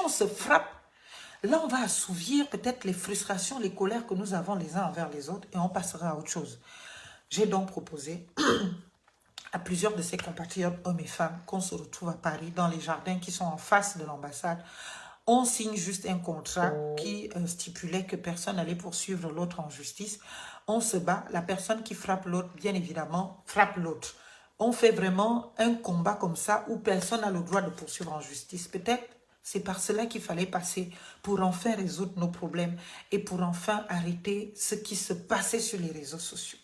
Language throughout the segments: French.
on se frappe, là, on va assouvir peut-être les frustrations, les colères que nous avons les uns envers les autres et on passera à autre chose. J'ai donc proposé à plusieurs de ses compatriotes, hommes et femmes, qu'on se retrouve à Paris, dans les jardins qui sont en face de l'ambassade. On signe juste un contrat qui stipulait que personne n'allait poursuivre l'autre en justice. On se bat, la personne qui frappe l'autre, bien évidemment, frappe l'autre. On fait vraiment un combat comme ça où personne n'a le droit de poursuivre en justice. Peut-être c'est par cela qu'il fallait passer pour enfin résoudre nos problèmes et pour enfin arrêter ce qui se passait sur les réseaux sociaux.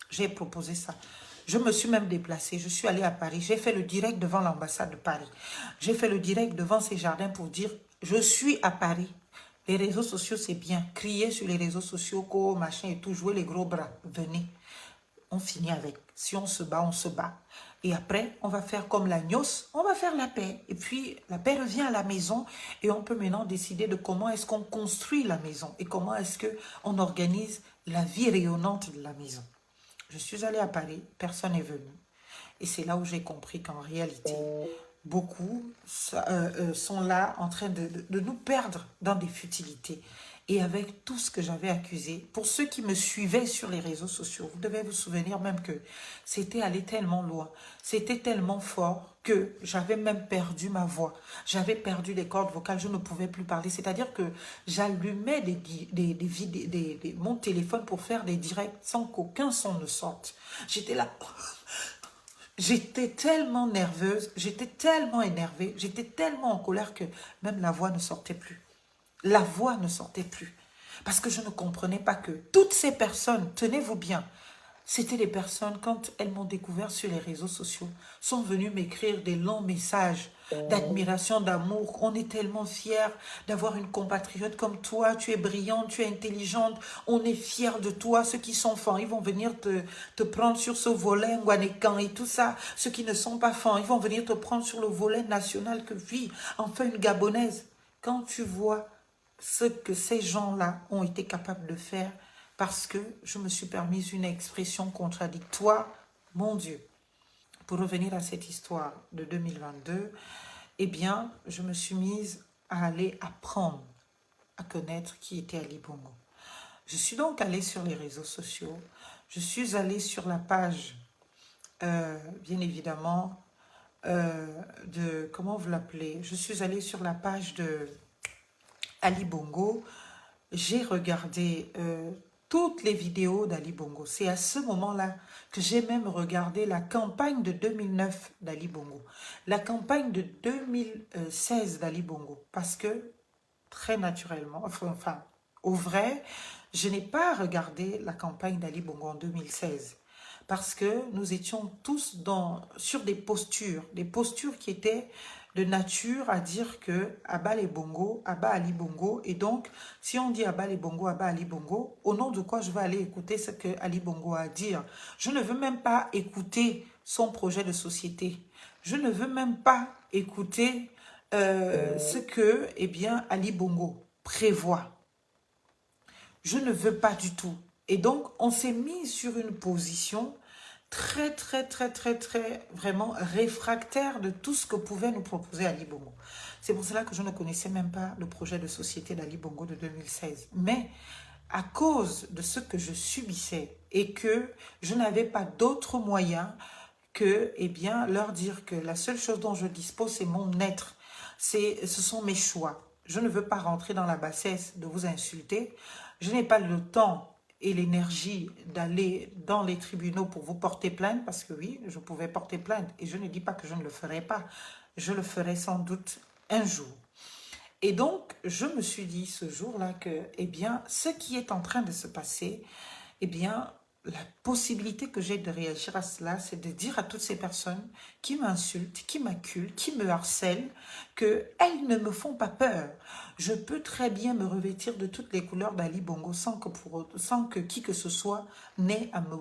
J'ai proposé ça. Je me suis même déplacée. Je suis allée à Paris. J'ai fait le direct devant l'ambassade de Paris. J'ai fait le direct devant ces jardins pour dire je suis à Paris. Les réseaux sociaux, c'est bien. Crier sur les réseaux sociaux, co, machin et tout, jouer les gros bras. Venez. On finit avec. Si on se bat, on se bat. Et après, on va faire comme l'agneau, on va faire la paix. Et puis, la paix revient à la maison et on peut maintenant décider de comment est-ce qu'on construit la maison et comment est-ce qu'on organise la vie rayonnante de la maison. Je suis allée à Paris, personne n'est venu. Et c'est là où j'ai compris qu'en réalité, beaucoup sont là en train de nous perdre dans des futilités. Et avec tout ce que j'avais accusé, pour ceux qui me suivaient sur les réseaux sociaux, vous devez vous souvenir même que c'était allé tellement loin, c'était tellement fort que j'avais même perdu ma voix. J'avais perdu les cordes vocales, je ne pouvais plus parler. C'est-à-dire que j'allumais mon téléphone pour faire des directs sans qu'aucun son ne sorte. J'étais là... J'étais tellement nerveuse, j'étais tellement énervée, j'étais tellement en colère que même la voix ne sortait plus. La voix ne sortait plus. Parce que je ne comprenais pas que toutes ces personnes, tenez-vous bien, c'était des personnes, quand elles m'ont découvert sur les réseaux sociaux, sont venues m'écrire des longs messages d'admiration, d'amour. On est tellement fiers d'avoir une compatriote comme toi. Tu es brillante, tu es intelligente. On est fiers de toi. Ceux qui sont fins, ils vont venir te prendre sur ce volet Ngwanekan et tout ça. Ceux qui ne sont pas fins, ils vont venir te prendre sur le volet national que vit enfin une Gabonaise. Quand tu vois ce que ces gens-là ont été capables de faire, parce que je me suis permise une expression contradictoire, mon Dieu. Pour revenir à cette histoire de 2022, eh bien, je me suis mise à aller apprendre à connaître qui était Ali Bongo. Je suis donc allée sur les réseaux sociaux, je suis allée sur la page, bien évidemment, de, comment vous l'appelez? Je suis allée sur la page de Ali Bongo, j'ai regardé toutes les vidéos d'Ali Bongo. C'est à ce moment-là que j'ai même regardé la campagne de 2009 d'Ali Bongo, la campagne de 2016 d'Ali Bongo, parce que très naturellement, enfin, au vrai, je n'ai pas regardé la campagne d'Ali Bongo en 2016, parce que nous étions tous sur des postures qui étaient de nature à dire que Abba les Bongo, Abba Ali Bongo, et donc si on dit Abba les Bongo, Abba Ali Bongo, au nom de quoi je vais aller écouter ce que Ali Bongo a à dire? Je ne veux même pas écouter son projet de société. Je ne veux même pas écouter ce que, eh bien, Ali Bongo prévoit. Je ne veux pas du tout. Et donc, on s'est mis sur une position très, vraiment réfractaire de tout ce que pouvait nous proposer Ali Bongo. C'est pour cela que je ne connaissais même pas le projet de société d'Ali Bongo de 2016. Mais à cause de ce que je subissais et que je n'avais pas d'autre moyen que, eh bien, leur dire que la seule chose dont je dispose, c'est mon être. Ce sont mes choix. Je ne veux pas rentrer dans la bassesse de vous insulter. Je n'ai pas le temps et l'énergie d'aller dans les tribunaux pour vous porter plainte, parce que oui, je pouvais porter plainte et je ne dis pas que je ne le ferai pas. Je le ferai sans doute un jour. Et donc, je me suis dit ce jour-là que, eh bien, ce qui est en train de se passer, eh bien, la possibilité que j'ai de réagir à cela, c'est de dire à toutes ces personnes qui m'insultent, qui m'acculent, qui me harcèlent, qu'elles ne me font pas peur. Je peux très bien me revêtir de toutes les couleurs d'Ali Bongo sans que qui que ce soit n'ait à me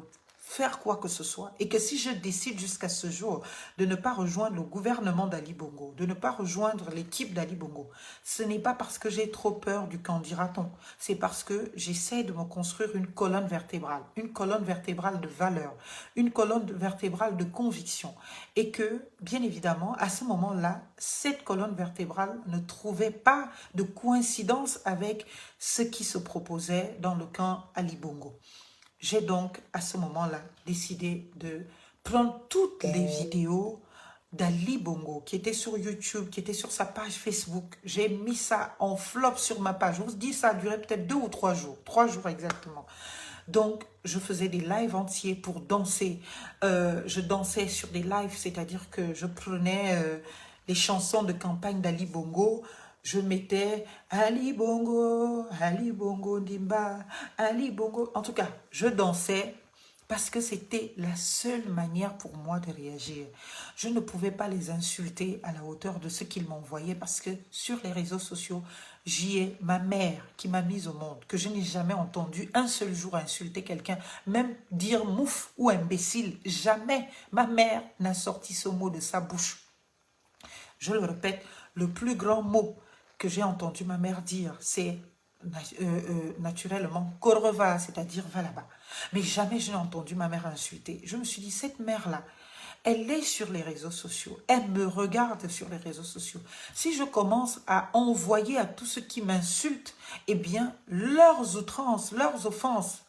faire quoi que ce soit et que si je décide jusqu'à ce jour de ne pas rejoindre le gouvernement d'Ali Bongo, de ne pas rejoindre l'équipe d'Ali Bongo, ce n'est pas parce que j'ai trop peur du qu'en dira-t-on, c'est parce que j'essaie de me construire une colonne vertébrale de valeurs, une colonne vertébrale de conviction et que, bien évidemment, à ce moment-là, cette colonne vertébrale ne trouvait pas de coïncidence avec ce qui se proposait dans le camp Ali Bongo. J'ai donc, à ce moment-là, décidé de prendre toutes les vidéos d'Ali Bongo, qui étaient sur YouTube, qui étaient sur sa page Facebook. J'ai mis ça en flop sur ma page. Je vous dis, ça a duré peut-être 2 ou 3 jours. 3 jours exactement. Donc, je faisais des lives entiers pour danser. Je dansais sur des lives, c'est-à-dire que je prenais les chansons de campagne d'Ali Bongo, je mettais Ali Bongo Dimba, Ali Bongo. En tout cas, je dansais parce que c'était la seule manière pour moi de réagir. Je ne pouvais pas les insulter à la hauteur de ce qu'ils m'envoyaient parce que sur les réseaux sociaux, j'y ai ma mère qui m'a mise au monde, que je n'ai jamais entendu un seul jour insulter quelqu'un, même dire mouf ou imbécile. Jamais ma mère n'a sorti ce mot de sa bouche. Je le répète, le plus grand mot que j'ai entendu ma mère dire, c'est naturellement Korova, c'est-à-dire va là-bas. Mais jamais je n'ai entendu ma mère insulter. Je me suis dit, cette mère-là, elle est sur les réseaux sociaux, elle me regarde sur les réseaux sociaux. Si je commence à envoyer à tous ceux qui m'insultent, eh bien, leurs outrances, leurs offenses,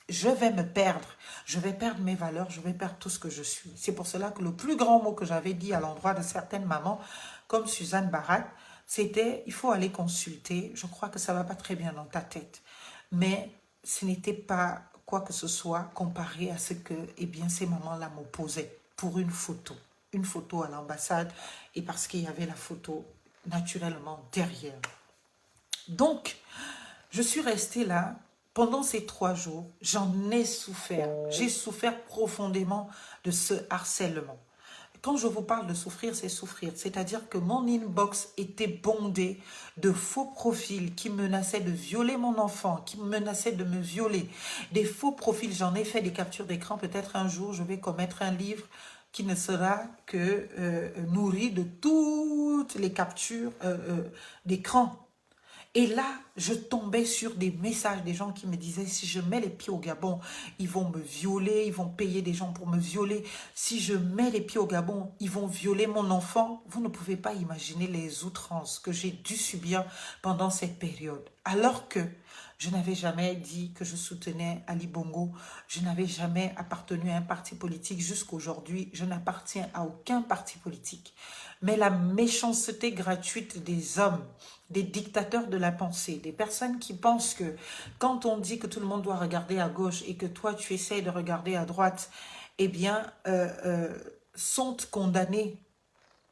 je vais me perdre. Je vais perdre mes valeurs, je vais perdre tout ce que je suis. C'est pour cela que le plus grand mot que j'avais dit à l'endroit de certaines mamans, comme Suzanne Barat, c'était, il faut aller consulter. Je crois que ça ne va pas très bien dans ta tête. Mais ce n'était pas quoi que ce soit comparé à ce que, eh bien, ces mamans-là m'opposaient pour une photo à l'ambassade et parce qu'il y avait la photo naturellement derrière. Donc, je suis restée là pendant ces 3 jours. J'en ai souffert. J'ai souffert profondément de ce harcèlement. Quand je vous parle de souffrir, c'est souffrir. C'est-à-dire que mon inbox était bondé de faux profils qui menaçaient de violer mon enfant, qui menaçaient de me violer. Des faux profils, j'en ai fait des captures d'écran. Peut-être un jour, je vais commettre un livre qui ne sera que nourri de toutes les captures d'écran. Et là, je tombais sur des messages des gens qui me disaient, si je mets les pieds au Gabon, ils vont me violer, ils vont payer des gens pour me violer. Si je mets les pieds au Gabon, ils vont violer mon enfant. Vous ne pouvez pas imaginer les outrances que j'ai dû subir pendant cette période. Alors que je n'avais jamais dit que je soutenais Ali Bongo. Je n'avais jamais appartenu à un parti politique. Jusqu'aujourd'hui, je n'appartiens à aucun parti politique. Mais la méchanceté gratuite des hommes, des dictateurs de la pensée, des personnes qui pensent que quand on dit que tout le monde doit regarder à gauche et que toi tu essaies de regarder à droite, eh bien, sont condamnés,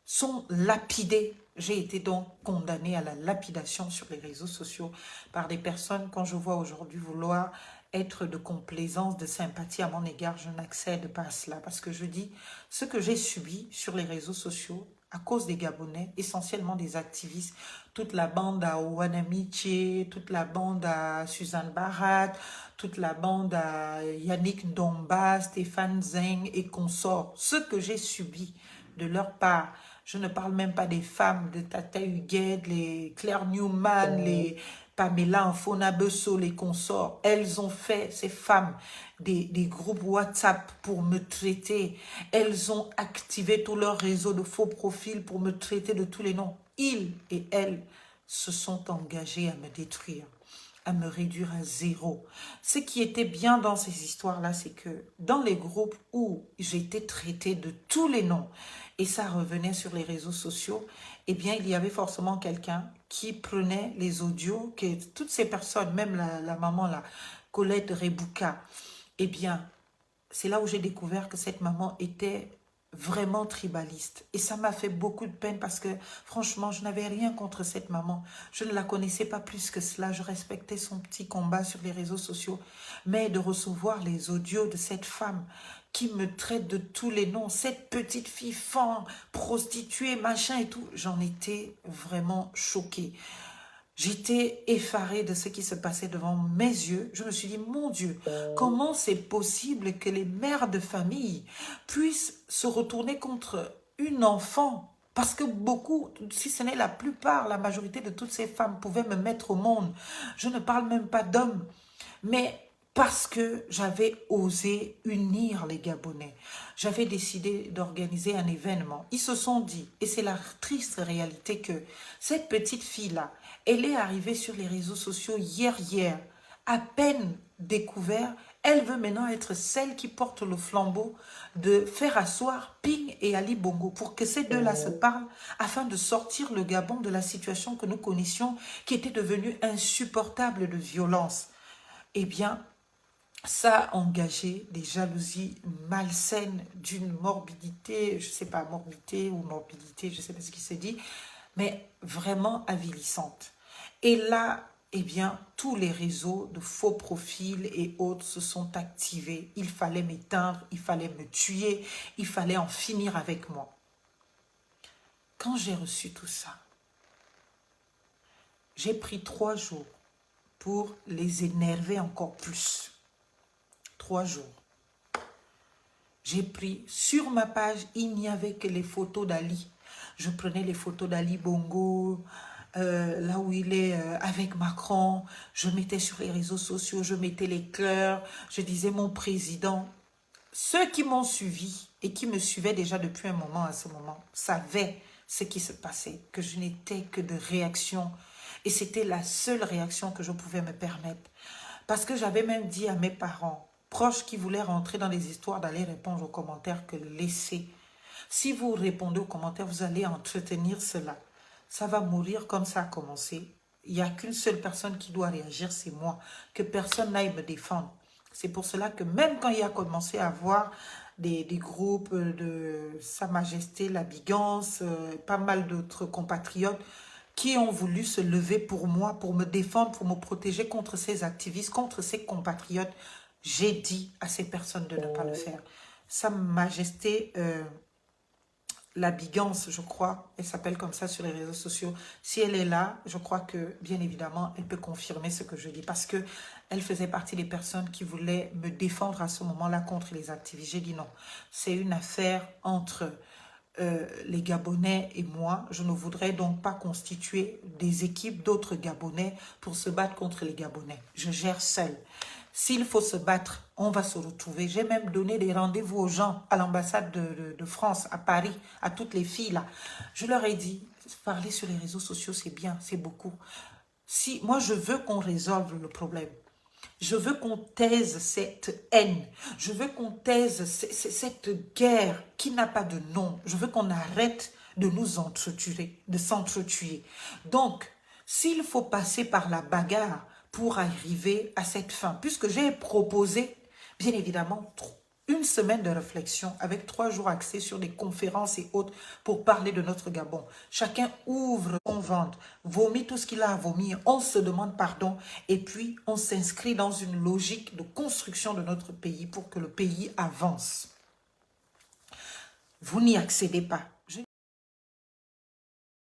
sont lapidés. J'ai été donc condamnée à la lapidation sur les réseaux sociaux par des personnes, quand je vois aujourd'hui vouloir être de complaisance, de sympathie à mon égard, je n'accède pas à cela parce que je dis ce que j'ai subi sur les réseaux sociaux à cause des Gabonais, essentiellement des activistes, toute la bande à Ouanamiche, toute la bande à Suzanne Barat, toute la bande à Yannick Ndomba, Stéphane Zeng et consorts. Ce que j'ai subi de leur part, je ne parle même pas des femmes, de Tata Huguette, les Claire Newman, les Pamela Mfona Besso, les consorts. Elles ont fait, ces femmes, des groupes WhatsApp pour me traiter. Elles ont activé tout leur réseau de faux profils pour me traiter de tous les noms. Ils et elles se sont engagés à me détruire, à me réduire à zéro. Ce qui était bien dans ces histoires-là, c'est que dans les groupes où j'étais traitée de tous les noms, et ça revenait sur les réseaux sociaux, eh bien, il y avait forcément quelqu'un qui prenait les audios, que toutes ces personnes, même la maman, là, Colette Rebouka, eh bien, c'est là où j'ai découvert que cette maman était vraiment tribaliste. Et ça m'a fait beaucoup de peine parce que, franchement, je n'avais rien contre cette maman. Je ne la connaissais pas plus que cela. Je respectais son petit combat sur les réseaux sociaux. Mais de recevoir les audios de cette femme qui me traite de tous les noms, cette petite fille fan, prostituée, machin et tout, j'en étais vraiment choquée. J'étais effarée de ce qui se passait devant mes yeux. Je me suis dit, mon Dieu, comment c'est possible que les mères de famille puissent se retourner contre une enfant? Parce que beaucoup, si ce n'est la plupart, la majorité de toutes ces femmes pouvaient me mettre au monde. Je ne parle même pas d'hommes. Mais parce que j'avais osé unir les Gabonais, j'avais décidé d'organiser un événement. Ils se sont dit, et c'est la triste réalité que cette petite fille-là, elle est arrivée sur les réseaux sociaux hier, à peine découvert, elle veut maintenant être celle qui porte le flambeau de faire asseoir Ping et Ali Bongo pour que ces deux-là se parlent afin de sortir le Gabon de la situation que nous connaissions qui était devenue insupportable de violence. Eh bien, ça a engagé des jalousies malsaines d'une morbidité, je ne sais pas, morbidité ou morbidité, je ne sais pas ce qui se dit, mais vraiment avilissante. Et là, eh bien, tous les réseaux de faux profils et autres se sont activés. Il fallait m'éteindre, il fallait me tuer, il fallait en finir avec moi. Quand j'ai reçu tout ça, j'ai pris 3 jours pour les énerver encore plus. 3 jours. J'ai pris sur ma page, il n'y avait que les photos d'Ali. Je prenais les photos d'Ali Bongo, là où il est avec Macron. Je mettais sur les réseaux sociaux, je mettais les cœurs, je disais mon président. Ceux qui m'ont suivi et qui me suivaient déjà depuis un moment à ce moment savaient ce qui se passait, que je n'étais que de réaction. Et c'était la seule réaction que je pouvais me permettre. Parce que j'avais même dit à mes parents, proches qui voulaient rentrer dans les histoires, d'aller répondre aux commentaires, que laissez. Si vous répondez aux commentaires, vous allez entretenir cela. Ça va mourir comme ça a commencé. Il n'y a qu'une seule personne qui doit réagir, c'est moi. Que personne n'aille me défendre. C'est pour cela que même quand il a commencé à avoir des groupes de Sa Majesté, la Bigance, pas mal d'autres compatriotes qui ont voulu se lever pour moi, pour me défendre, pour me protéger contre ces activistes, contre ces compatriotes, j'ai dit à ces personnes de ne pas le faire. Sa Majesté, la Bigance, je crois, elle s'appelle comme ça sur les réseaux sociaux. Si elle est là, je crois que, bien évidemment, elle peut confirmer ce que je dis parce que elle faisait partie des personnes qui voulaient me défendre à ce moment-là contre les activistes. J'ai dit non, c'est une affaire entre les Gabonais et moi. Je ne voudrais donc pas constituer des équipes d'autres Gabonais pour se battre contre les Gabonais. Je gère seule. S'il faut se battre, on va se retrouver. J'ai même donné des rendez-vous aux gens à l'ambassade de France, à Paris, à toutes les filles là. Je leur ai dit, parler sur les réseaux sociaux, c'est bien, c'est beaucoup. Si, moi, je veux qu'on résolve le problème. Je veux qu'on taise cette haine. Je veux qu'on taise cette guerre qui n'a pas de nom. Je veux qu'on arrête de nous entretuer, de s'entretuer. Donc, s'il faut passer par la bagarre pour arriver à cette fin, puisque j'ai proposé, bien évidemment, une semaine de réflexion avec 3 jours axés sur des conférences et autres pour parler de notre Gabon. Chacun ouvre son ventre, vomit tout ce qu'il a à vomir, on se demande pardon et puis on s'inscrit dans une logique de construction de notre pays pour que le pays avance. Vous n'y accédez pas.